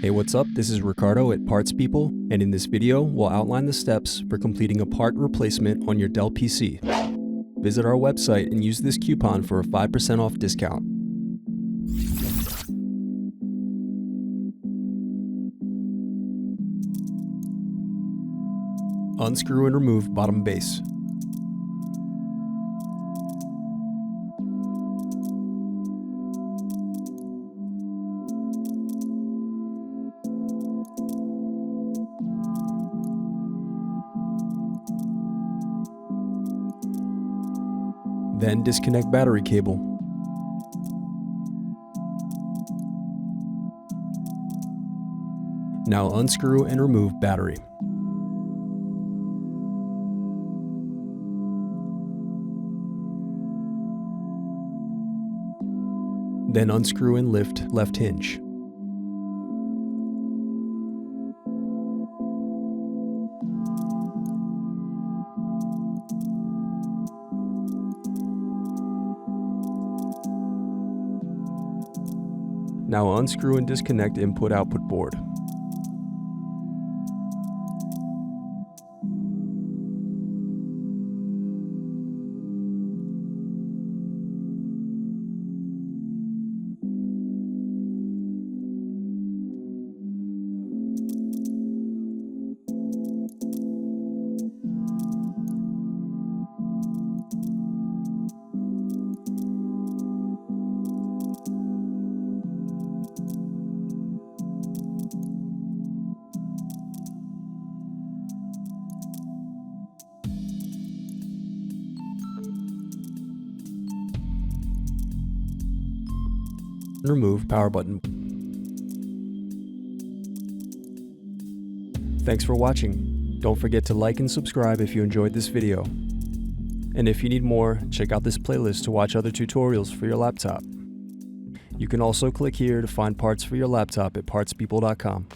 Hey, what's up? This is Ricardo at Parts People, and in this video, we'll outline the steps for completing a part replacement on your Dell PC. Visit our website and use this coupon for a 5% off discount. Unscrew and remove bottom base. Then disconnect battery cable. Now unscrew and remove battery. Then unscrew and lift left hinge. Now unscrew and disconnect input-output board. Remove power button. Thanks for watching. Don't forget to like and subscribe if you enjoyed this video. And if you need more, check out this playlist to watch other tutorials for your laptop. You can also click here to find parts for your laptop at partspeople.com.